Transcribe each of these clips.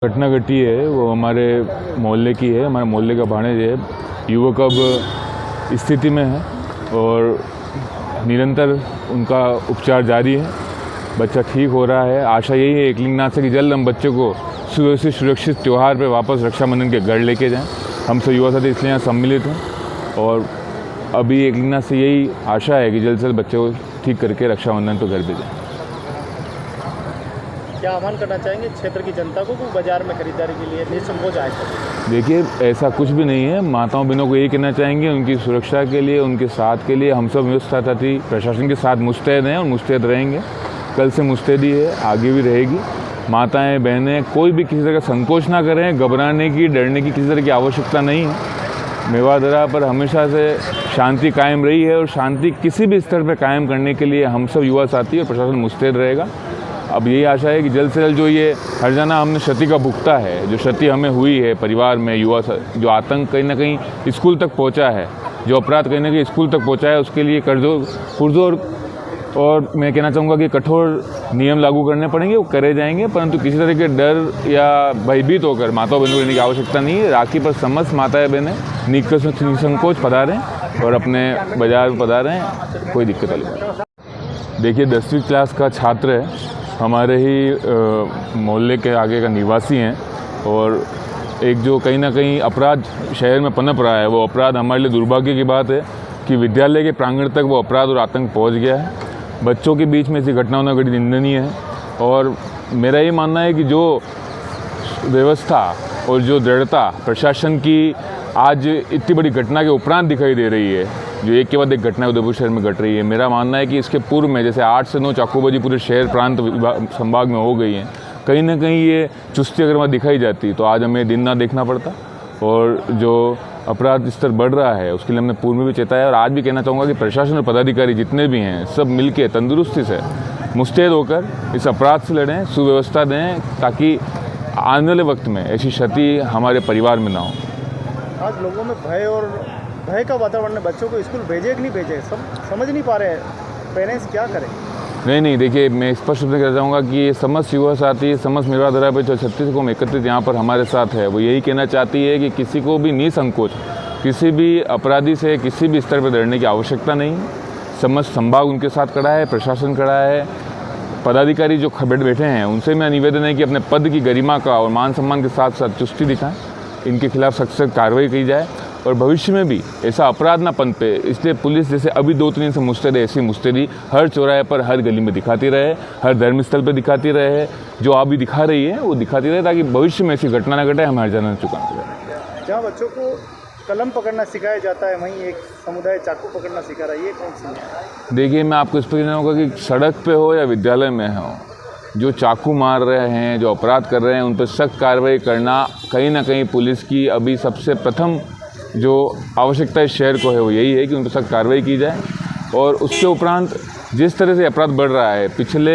घटना घटी है वो हमारे मोहल्ले की है। हमारे मोहल्ले का भाणेज है। युवक अब स्थिति में है और निरंतर उनका उपचार जारी है। बच्चा ठीक हो रहा है। आशा यही है एकलिंगनाथ से कि जल्द हम बच्चे को सुव्यवस्थित सुरक्षित त्यौहार पे वापस रक्षाबंधन के घर लेके जाएं। हम सब युवा साथी इसलिए यहाँ सम्मिलित हैं और अभी एकलिंगनाथ से यही आशा है कि जल्द से जल्द बच्चे को ठीक करके रक्षाबंधन पे घर भेजें। क्या आह्वान करना चाहेंगे क्षेत्र की जनता को बाजार में खरीदारी के लिए निसंकोच आए? देखिए, ऐसा कुछ भी नहीं है। माताओं बहनों को यही कहना चाहेंगे उनकी सुरक्षा के लिए, उनके साथ के लिए हम सब व्यवस्था साथी प्रशासन के साथ मुस्तैद हैं और मुस्तैद रहेंगे। कल से मुस्तैदी है, आगे भी रहेगी। माताएं बहनें कोई भी किसी तरह का संकोच ना करें। घबराने की, डरने की किसी तरह की आवश्यकता नहीं है। मेवाड़ पर हमेशा से शांति कायम रही है और शांति किसी भी स्तर पर कायम करने के लिए हम सब युवा साथी और प्रशासन मुस्तैद रहेगा। अब यही आशा है कि जल्द से जल्द जो ये हर्जाना हमने क्षति का भुगता है, जो क्षति हमें हुई है परिवार में, युवा जो आतंक कहीं ना कहीं स्कूल तक पहुंचा है, जो अपराध कहीं ना कहीं स्कूल तक पहुंचा है, उसके लिए पुरजोर और मैं कहना चाहूँगा कि कठोर नियम लागू करने पड़ेंगे। वो करे जाएंगे, परंतु किसी तरह के डर या भयभीत होकर माताओं बहनों को लेने की आवश्यकता नहीं है। राखी पर समस्त माताएं बहनें निसंकोच पधारें और अपने बाजार में पधारें, कोई दिक्कत वाली बात। देखिए, 10वीं क्लास का छात्र है, हमारे ही मोहल्ले के आगे का निवासी हैं और एक जो कहीं ना कहीं अपराध शहर में पनप रहा है, वो अपराध हमारे लिए दुर्भाग्य की बात है कि विद्यालय के प्रांगण तक वो अपराध और आतंक पहुंच गया है। बच्चों के बीच में ऐसी घटनाओं ने घटी निंदनीय है और मेरा ये मानना है कि जो व्यवस्था और जो दृढ़ता प्रशासन की आज इतनी बड़ी घटना के उपरांत दिखाई दे रही है, जो एक के बाद एक घटना उदयपुर शहर में घट रही है, मेरा मानना है कि इसके पूर्व में जैसे 8 से 9 चाकूबाजी पूरे शहर प्रांत संभाग में हो गई हैं, कहीं ना कहीं ये चुस्ती अगर वहाँ दिखाई जाती तो आज हमें दिन ना देखना पड़ता। और जो अपराध स्तर बढ़ रहा है उसके लिए हमने पूर्व में भी चेताया और आज भी कहना चाहूँगा कि प्रशासन और पदाधिकारी जितने भी हैं सब मिल के तंदुरुस्ती से मुस्तैद होकर इस अपराध से लड़ें, सुव्यवस्था दें, ताकि आने वाले वक्त में ऐसी क्षति हमारे परिवार में ना हो। आज लोगों में भय का वातावरण है। बच्चों को स्कूल भेजे कि नहीं भेजे समझ नहीं पा रहे हैं। पेरेंट्स क्या करें? नहीं, देखिए, मैं स्पष्ट रूप से कहना चाहूँगा कि ये समस्त युवा साथी, समस्त मेवाड़ पर जो 36 कौम एकत्रित यहाँ पर हमारे साथ है, वो यही कहना चाहती है कि किसी को भी निसंकोच, किसी भी अपराधी से किसी भी स्तर पर डरने की आवश्यकता नहीं। समस्त संभाग उनके साथ खड़ा है, प्रशासन खड़ा है, पदाधिकारी जो बैठे हैं उनसे मेरा निवेदन है कि अपने पद की गरिमा का और मान सम्मान के साथ साथ चुस्ती दिखाएं, इनके खिलाफ सख्त कार्रवाई की जाए और भविष्य में भी ऐसा अपराध ना पनपे। इसलिए पुलिस जैसे अभी 2-3 दिन से मुस्तैद है, ऐसी मुस्तैदी हर चौराहे पर, हर गली में दिखाती रहे, हर धर्मस्थल पर दिखाती रहे। जो अभी दिखा रही है वो दिखाती रहे, ताकि भविष्य में ऐसी घटना ना घटे, हमें हर जाना चुकाना पड़े। जहाँ बच्चों को कलम पकड़ना सिखाया जाता है, वहीं एक समुदाय चाकू पकड़ना सिखा रहा है, ये कौन सी है? देखिए, मैं आपको इस पर कहना होगा कि सड़क पे हो या विद्यालय में हो, जो चाकू मार रहे हैं, जो अपराध कर रहे हैं, उन पर सख्त कार्रवाई करना कहीं ना कहीं पुलिस की अभी सबसे प्रथम जो आवश्यकता इस शहर को है वो यही है कि उन पर सख्त कार्रवाई की जाए। और उसके उपरांत जिस तरह से अपराध बढ़ रहा है, पिछले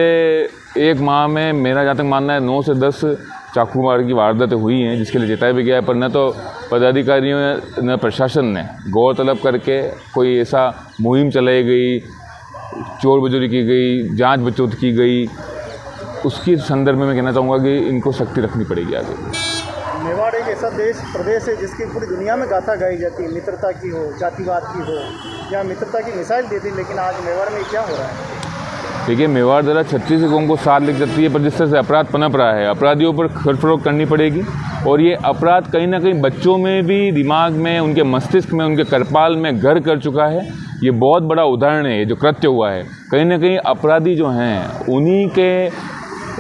1 माह में मेरा जहाँ तक मानना है 9 से 10 चाकू मार की वारदातें हुई हैं, जिसके लिए चेताया भी गया है, पर न तो पदाधिकारियों न प्रशासन ने गौर तलब करके कोई ऐसा मुहिम चलाई गई, चोर बजोरी की गई, जाँच बचौत की गई। उसकी संदर्भ में मैं कहना चाहूँगा कि इनको सख्ती रखनी पड़ेगी आगे। मेवाड़ एक ऐसा प्रदेश है जिसकी पूरी दुनिया में गाथा गाई जाती है, मित्रता की हो, जातिवाद की हो, या मित्रता की मिसाइल देती है, लेकिन आज मेवाड़ में क्या हो रहा है? देखिए, मेवाड़ जरा 36 कौम को साथ लिख जाती है, पर जिस तरह से अपराध पनप रहा है, अपराधियों पर खर फरोख करनी पड़ेगी। और ये अपराध कहीं ना कहीं बच्चों में भी, दिमाग में, उनके मस्तिष्क में, उनके करपाल में घर कर चुका है। ये बहुत बड़ा उदाहरण है, जो कृत्य हुआ है। कहीं ना कहीं अपराधी जो हैं उन्हीं के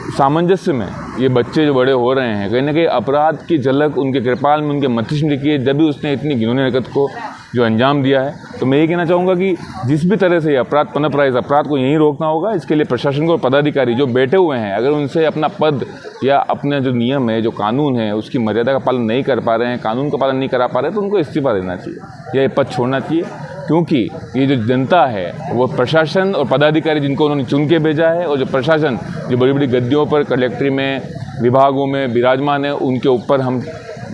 सामंजस्य में ये बच्चे जो बड़े हो रहे हैं, कहीं ना कहीं अपराध की झलक उनके कृपाल में, उनके मस्तिष्क में दिखी है, जब भी उसने इतनी घिनौनी हरकत को जो अंजाम दिया है। तो मैं ये कहना चाहूँगा कि जिस भी तरह से ये अपराध पनप रहा है, इस अपराध को यहीं रोकना होगा। इसके लिए प्रशासन को और पदाधिकारी जो बैठे हुए हैं, अगर उनसे अपना पद या अपना जो नियम है, जो कानून है, उसकी मर्यादा का पालन नहीं कर पा रहे हैं, कानून का पालन नहीं करा पा रहे हैं, तो उनको इस्तीफा देना चाहिए या ये पद छोड़ना चाहिए। क्योंकि ये जो जनता है वो प्रशासन और पदाधिकारी जिनको उन्होंने चुन के भेजा है, और जो प्रशासन जो बड़ी बड़ी गद्दियों पर कलेक्ट्री में, विभागों में विराजमान है, उनके ऊपर हम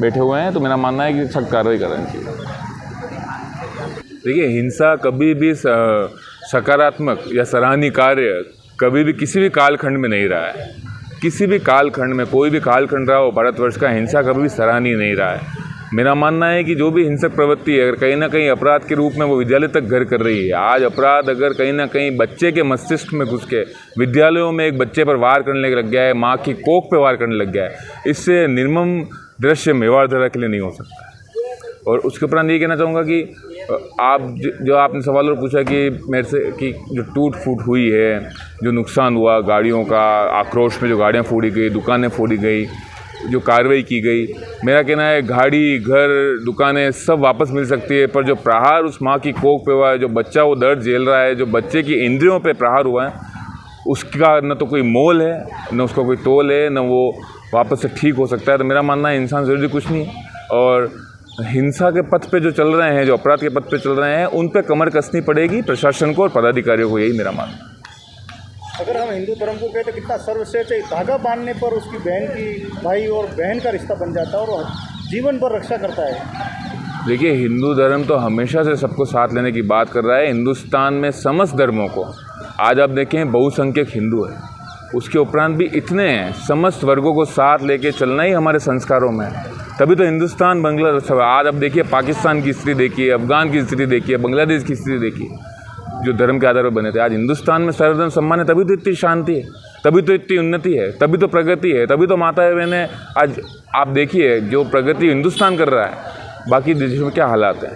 बैठे हुए हैं। तो मेरा मानना है कि सख्त कार्रवाई करनी चाहिए। देखिए, हिंसा कभी भी सकारात्मक या सराहनीय कार्य कभी भी किसी भी कालखंड में नहीं रहा है। किसी भी कालखंड में कोई भी कालखंड रहा हो भारतवर्ष का, हिंसा कभी भी सराहनीय नहीं रहा है। मेरा मानना है कि जो भी हिंसक प्रवृत्ति है अगर कहीं ना कहीं अपराध के रूप में वो विद्यालय तक घर कर रही है, आज अपराध अगर कहीं ना कहीं बच्चे के मस्तिष्क में घुस के विद्यालयों में एक बच्चे पर वार करने लग गया है, माँ की कोख पे वार करने लग गया है, इससे निर्मम दृश्य मेवाड़धरा के लिए नहीं हो सकता है। और उसके उपरांत ये कहना चाहूँगा कि आप जो आपने सवाल और पूछा कि मेरे से कि जो टूट फूट हुई है, जो नुकसान हुआ गाड़ियों का, आक्रोश में जो गाड़ियाँ फोड़ी गई, दुकानें फोड़ी गई, जो कार्रवाई की गई, मेरा कहना है गाड़ी, घर, दुकानें सब वापस मिल सकती है, पर जो प्रहार उस माँ की कोख पे हुआ है, जो बच्चा वो दर्द झेल रहा है, जो बच्चे की इंद्रियों पे प्रहार हुआ है, उसका न तो कोई मोल है, न उसका कोई तोल है, न वो वापस से ठीक हो सकता है। तो मेरा मानना है इंसान ज़रूरी कुछ नहीं है, और हिंसा के पथ पे जो चल रहे हैं, जो अपराध के पथ पे चल रहे हैं, उन पे कमर कसनी पड़ेगी प्रशासन को और पदाधिकारियों को, यही मेरा मानना है। अगर हम हिंदू धर्म को कहते कितना सर्वश्रेष्ठ है, धागा बांधने पर उसकी बहन की, भाई और बहन का रिश्ता बन जाता है और जीवन भर रक्षा करता है। देखिए, हिंदू धर्म तो हमेशा से सबको साथ लेने की बात कर रहा है। हिंदुस्तान में समस्त धर्मों को, आज आप देखें बहुसंख्यक हिंदू है, उसके उपरांत भी इतने हैं, समस्त वर्गों को साथ लेके चलना ही हमारे संस्कारों में है। तभी तो हिंदुस्तान बांग्लादेश, आज आप देखिए पाकिस्तान की स्थिति देखिए, अफगान की स्थिति देखिए, बांग्लादेश की स्थिति देखिए, जो धर्म के आधार पर बने थे। आज हिंदुस्तान में सर्वधर्म सम्मान है, तभी तो इतनी शांति है, तभी तो इतनी उन्नति है, तभी तो प्रगति है, तभी तो माताएं बहनें, आज आप देखिए जो प्रगति हिंदुस्तान कर रहा है, बाकी देशों में क्या हालात हैं।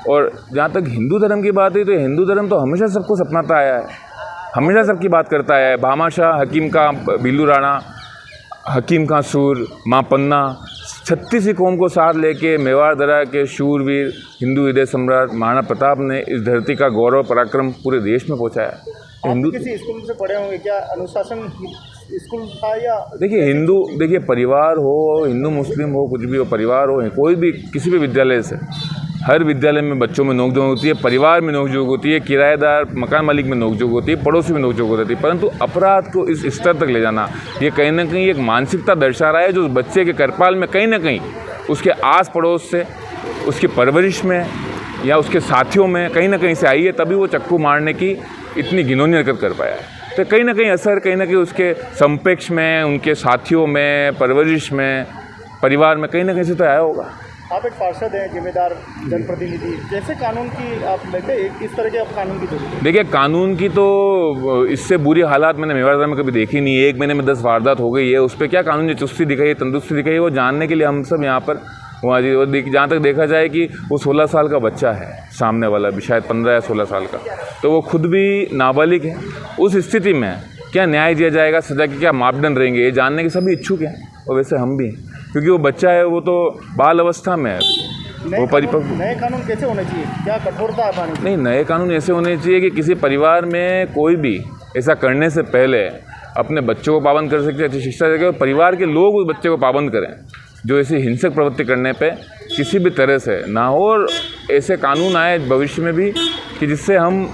और जहाँ तक हिंदू धर्म की बात है, तो हिंदू धर्म तो हमेशा सबको सपनाता आया है, हमेशा सबकी बात करता है। भामाशाह, हकीम का भीलू राणा, हकीम का सूर, माँ पन्ना, 36 कौम को साथ लेके मेवाड़धरा के शूरवीर हिंदू हृदय सम्राट महाराणा प्रताप ने इस धरती का गौरव पराक्रम पूरे देश में पहुंचाया। हिंदू किसी स्कूल से पढ़े होंगे क्या? अनुशासन स्कूल था या? देखिए परिवार हो, हिंदू मुस्लिम हो, कुछ भी हो, परिवार हो, कोई भी किसी भी विद्यालय से, हर विद्यालय में बच्चों में नोकझोंक होती है, परिवार में नोकझोंक होती है, किराएदार मकान मालिक में नोकझोंक होती है, पड़ोसी में नोकझोंक होती है, परंतु अपराध को इस स्तर तक ले जाना, ये कहीं ना कहीं एक मानसिकता दर्शा रहा है जो उस बच्चे के करपाल में कहीं ना कहीं उसके आस पड़ोस से, उसकी परवरिश में या उसके साथियों में कहीं ना कहीं से आई है, तभी वो चक्कू मारने की इतनी घिनौनी हरकत कर पाया है। तो कहीं ना कहीं असर कहीं ना कहीं उसके संपेक्ष में, उनके साथियों में, परवरिश में, परिवार में कहीं ना कहीं से तो आया होगा। आप एक पार्षद हैं, जिम्मेदार जनप्रतिनिधि, जैसे कानून की आप लेते हैं, किस तरह के आप कानून की जरूरत है? देखिए, कानून की तो इससे बुरी हालात मैंने मेवाड़धरा में कभी देखी नहीं है। 1 महीने में 10 वारदात हो गई है, उस पर क्या कानून की चुस्ती दिखाई है, तंदुरुस्ती दिखाई है, वो जानने के लिए हम सब यहाँ पर वहाँ जहाँ तक देखा जाए कि वो 16 साल का बच्चा है, सामने वाला भी शायद 15 या 16 साल का, तो वो खुद भी नाबालिग है। उस स्थिति में क्या न्याय दिया जाएगा, सज़ा के क्या मापदंड रहेंगे, ये जानने के सभी इच्छुक हैं, और वैसे हम भी हैं, क्योंकि वो बच्चा है, वो तो बाल अवस्था में है, वो परिपक्व। नए कानून कैसे होने चाहिए, क्या कठोरता है? नहीं, नए कानून ऐसे होने चाहिए कि किसी परिवार में कोई भी ऐसा करने से पहले अपने बच्चों को पाबंद कर सकते, अच्छी शिक्षा देकर परिवार के लोग उस बच्चे को पाबंद करें जो ऐसी हिंसक प्रवृत्ति करने पे किसी भी तरह से ना हो। और ऐसे कानून आए भविष्य में भी कि जिससे हम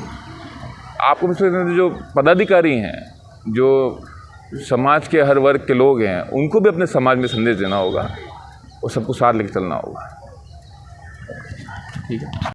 आपको जो पदाधिकारी हैं, जो समाज के हर वर्ग के लोग हैं, उनको भी अपने समाज में संदेश देना होगा और सबको साथ लेकर चलना होगा। ठीक है।